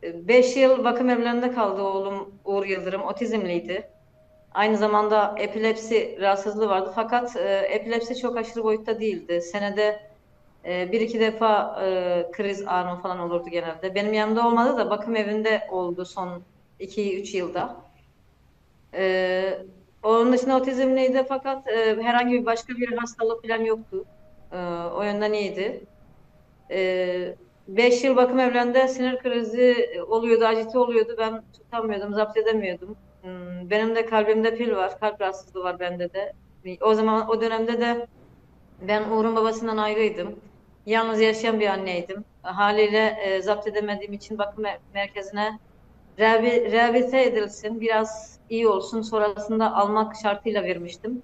5 yıl bakım evlerinde kaldı oğlum Uğur Yıldırım. Otizmliydi. Aynı zamanda epilepsi rahatsızlığı vardı. Fakat epilepsi çok aşırı boyutta değildi. Senede bir iki defa kriz anı falan olurdu genelde. Benim yanımda olmadı da bakım evinde oldu son 2-3 yılda. E, Onun dışında otizmliydi fakat herhangi bir başka bir hastalık falan yoktu. O yönden iyiydi. 5 yıl bakım evlerinde sinir krizi oluyordu, acite oluyordu. Ben tutamıyordum, zapt edemiyordum. Benim de kalbimde pil var, kalp rahatsızlığı var bende de. O zaman o dönemde de ben Uğur'un babasından ayrıydım. Yalnız yaşayan bir anneydim. Haliyle zapt edemediğim için bakım merkezine rehabilite edilsin, biraz iyi olsun, sonrasında almak şartıyla vermiştim.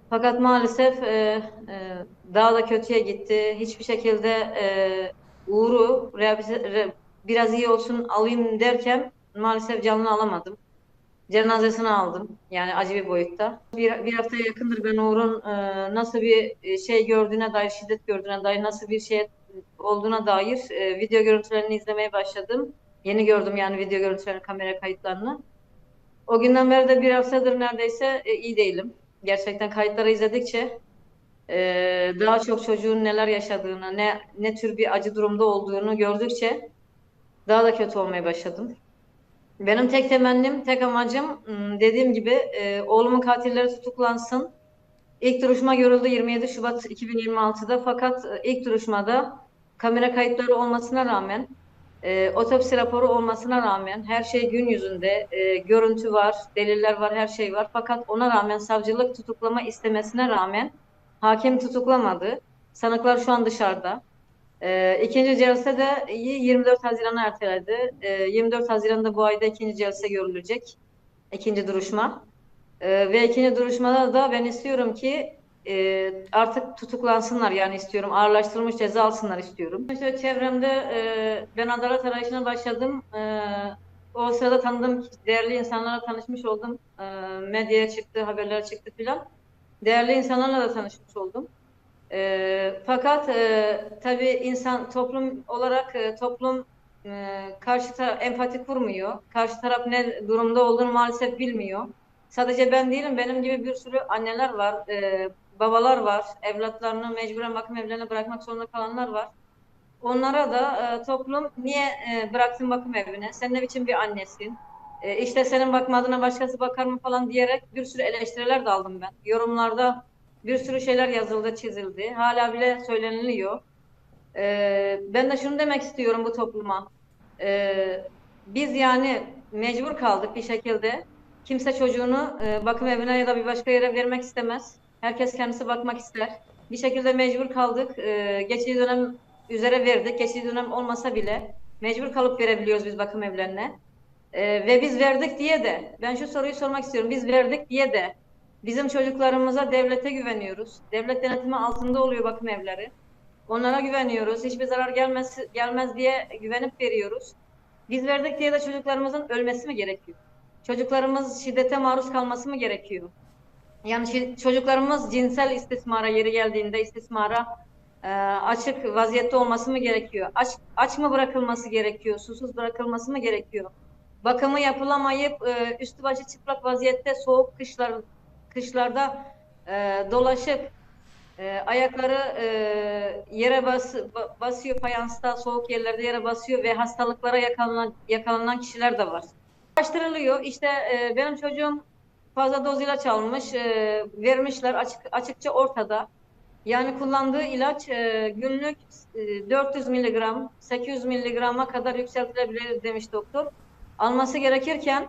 Fakat maalesef daha da kötüye gitti. Hiçbir şekilde Uğur'u biraz iyi olsun alayım derken maalesef canını alamadım. Cenazesini aldım. Yani acı bir boyutta. Bir haftaya yakındır ben Uğur'un nasıl bir şey gördüğüne dair, şiddet gördüğüne dair, nasıl bir şey olduğuna dair video görüntülerini izlemeye başladım. Yeni gördüm yani video görüntülerini, kamera kayıtlarını. O günden beri de bir haftadır neredeyse iyi değilim. Gerçekten kayıtları izledikçe daha çok çocuğun neler yaşadığını, ne tür bir acı durumda olduğunu gördükçe daha da kötü olmaya başladım. Benim tek temennim, tek amacım dediğim gibi oğlumun katilleri tutuklansın. İlk duruşma görüldü 27 Şubat 2026'da fakat ilk duruşmada kamera kayıtları olmasına rağmen, otopsi raporu olmasına rağmen her şey gün yüzünde, görüntü var, deliller var, her şey var. Fakat ona rağmen savcılık tutuklama istemesine rağmen hakim tutuklamadı. Sanıklar şu an dışarıda. İkinci celse de 24 Haziran'a erteledi. 24 Haziran'da bu ayda ikinci celse görülecek. İkinci duruşma. Ve ikinci duruşmada da ben istiyorum ki artık tutuklansınlar, yani istiyorum. Ağırlaştırılmış ceza alsınlar istiyorum. İşte çevremde ben adalet arayışına başladım. O sırada tanıdığım değerli insanlarla tanışmış oldum. Medyaya çıktı, haberler çıktı filan. Değerli insanlarla da tanışmış oldum. Fakat tabii insan toplum olarak toplum karşı taraf empati kurmuyor. Karşı taraf ne durumda olduğunu maalesef bilmiyor. Sadece ben değilim, benim gibi bir sürü anneler var, babalar var, evlatlarını mecburen bakım evlerine bırakmak zorunda kalanlar var. Onlara da toplum niye bıraksın bakım evine? Sen ne biçim bir annesin? İşte senin bakmadığına başkası bakar mı falan diyerek bir sürü eleştiriler de aldım ben. Yorumlarda bir sürü şeyler yazıldı, çizildi. Hala bile söyleniliyor. Ben de şunu demek istiyorum bu topluma. Biz yani mecbur kaldık bir şekilde. Kimse çocuğunu bakım evine ya da bir başka yere vermek istemez. Herkes kendisi bakmak ister. Bir şekilde mecbur kaldık. Geçici dönem üzere verdik. Geçici dönem olmasa bile mecbur kalıp verebiliyoruz biz bakım evlerine. Ve biz verdik diye de, ben şu soruyu sormak istiyorum. Biz verdik diye de bizim çocuklarımıza, devlete güveniyoruz. Devlet denetimi altında oluyor bakım evleri. Onlara güveniyoruz. Hiçbir zarar gelmez diye güvenip veriyoruz. Biz verdik diye de çocuklarımızın ölmesi mi gerekiyor? Çocuklarımız şiddete maruz kalması mı gerekiyor? Yani çocuklarımız cinsel istismara, yeri geldiğinde istismara açık vaziyette olması mı gerekiyor? Aç mı bırakılması gerekiyor? Susuz bırakılması mı gerekiyor? Bakımı yapılamayıp üstü başı çıplak vaziyette soğuk kışlarda dolaşıp ayakları yere basıyor, fayansta soğuk yerlerde yere basıyor ve hastalıklara yakalanan kişiler de var. Araştırılıyor. İşte benim çocuğum fazla doz ilaç almış, vermişler, açıkça ortada. Yani kullandığı ilaç günlük 400 miligram, 800 miligrama kadar yükseltilebilir demiş doktor. Alması gerekirken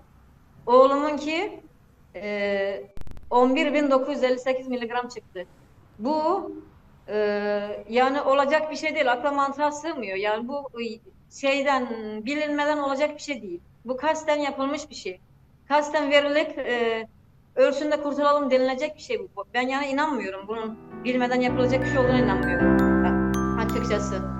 oğlumunki 11.958 miligram çıktı. Bu e, yani olacak bir şey değil. Akla mantığa sığmıyor. Yani bu şeyden, bilinmeden olacak bir şey değil. Bu kasten yapılmış bir şey. Kasten verilip ölsün de kurtulalım denilecek bir şey bu. Ben yani inanmıyorum. Bunun bilmeden yapılacak bir şey olduğuna inanmıyorum açıkçası.